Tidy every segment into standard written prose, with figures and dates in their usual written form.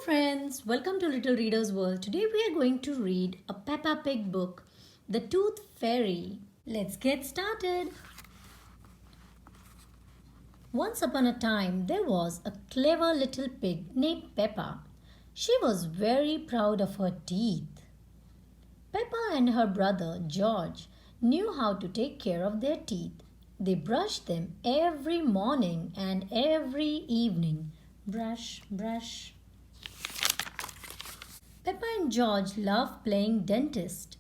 friends, welcome to Little Reader's World. Today we are going to read a Peppa Pig book, The Tooth Fairy. Let's get started. Once upon a time, there was a clever little pig named Peppa. She was very proud of her teeth. Peppa and her brother George knew how to take care of their teeth. They brushed them every morning and every evening. Brush, brush. Peppa and George loved playing dentist.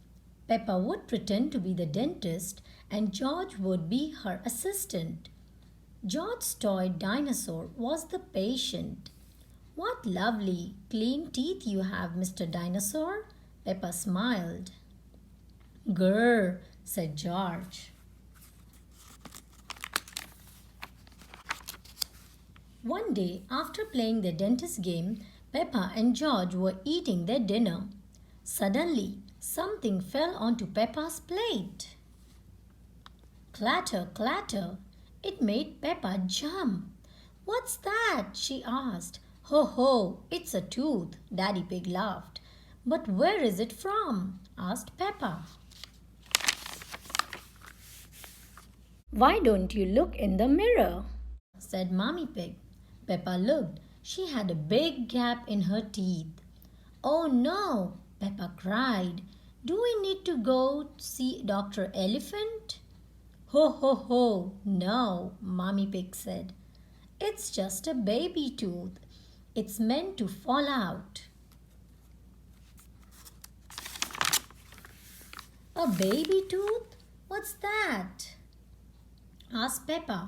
Peppa would pretend to be the dentist and George would be her assistant. George's toy dinosaur was the patient. "What lovely, clean teeth you have, Mr. Dinosaur," Peppa smiled. "Grr," said George. One day, after playing the dentist game, Peppa and George were eating their dinner. Suddenly, something fell onto Peppa's plate. Clatter, clatter. It made Peppa jump. "What's that?" she asked. "Ho, ho, it's a tooth," Daddy Pig laughed. "But where is it from?" asked Peppa. "Why don't you look in the mirror?" said Mommy Pig. Peppa looked. She had a big gap in her teeth. "Oh no!" Peppa cried. "Do we need to go see Dr. Elephant?" "Ho, ho, ho! No," Mommy Pig said. "It's just a baby tooth. It's meant to fall out." "A baby tooth? What's that?" asked Peppa.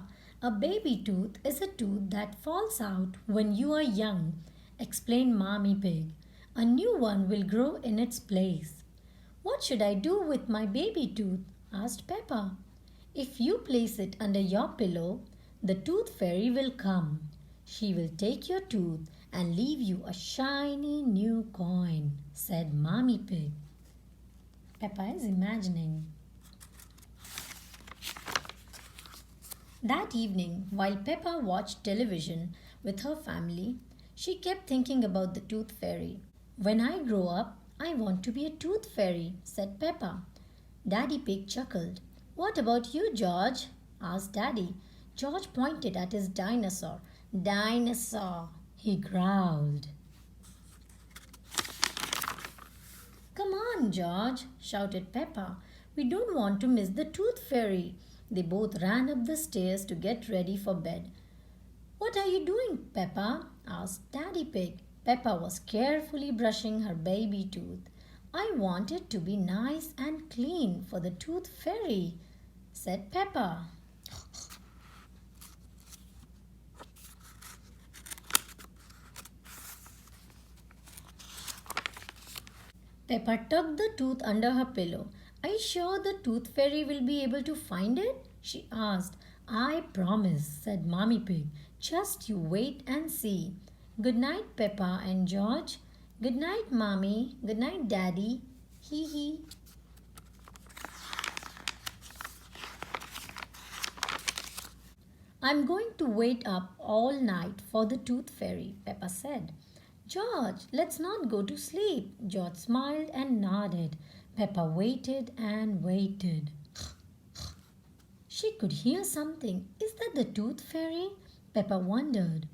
"A baby tooth is a tooth that falls out when you are young," explained Mommy Pig. "A new one will grow in its place." "What should I do with my baby tooth?" asked Peppa. "If you place it under your pillow, the tooth fairy will come. She will take your tooth and leave you a shiny new coin," said Mommy Pig. Peppa is imagining. That evening, while Peppa watched television with her family, she kept thinking about the tooth fairy. "When I grow up, I want to be a tooth fairy," said Peppa. Daddy Pig chuckled. "What about you, George?" asked Daddy. George pointed at his dinosaur. "Dinosaur," he growled. "Come on, George," shouted Peppa. "We don't want to miss the tooth fairy." They both ran up the stairs to get ready for bed. "What are you doing, Peppa?" asked Daddy Pig. Peppa was carefully brushing her baby tooth. "I want it to be nice and clean for the tooth fairy," said Peppa. Peppa tucked the tooth under her pillow. "Are you sure the tooth fairy will be able to find it?" she asked. "I promise," said Mommy Pig. "Just you wait and see. Good night, Peppa and George." "Good night, Mommy. Good night, Daddy." Hee hee. "I'm going to wait up all night for the tooth fairy," Peppa said. "George, let's not go to sleep." George smiled and nodded. Peppa waited and waited. She could hear something. "Is that the tooth fairy?" Peppa wondered.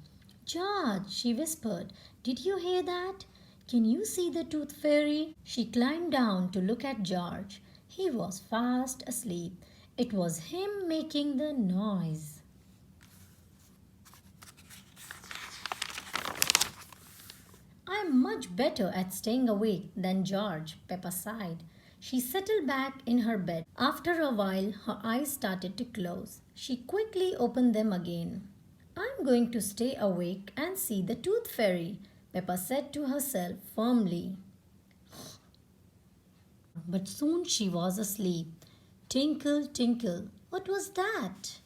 "George," she whispered, "did you hear that? Can you see the tooth fairy?" She climbed down to look at George. He was fast asleep. It was him making the noise. "I'm much better at staying awake than George," Peppa sighed. She settled back in her bed. After a while, her eyes started to close. She quickly opened them again. "I'm going to stay awake and see the tooth fairy," Peppa said to herself firmly. But soon she was asleep. Tinkle, tinkle. What was that?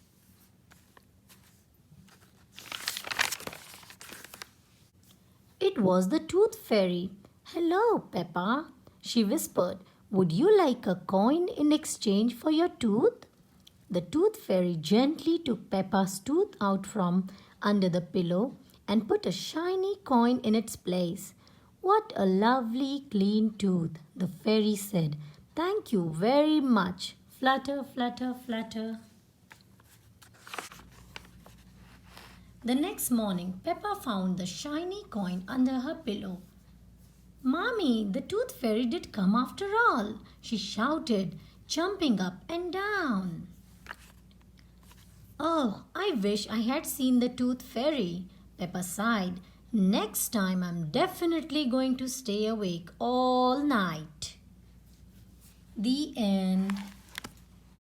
It was the tooth fairy. "Hello, Peppa," she whispered. "Would you like a coin in exchange for your tooth?" The tooth fairy gently took Peppa's tooth out from under the pillow. and put a shiny coin in its place. What a lovely clean tooth, the fairy said. Thank you very much. Flutter, flutter, flutter. The next morning, Peppa found the shiny coin under her pillow. Mommy, the tooth fairy did come after all, she shouted, jumping up and down. Oh, I wish I had seen the tooth fairy, Peppa sighed. Next time I'm definitely going to stay awake all night. The end.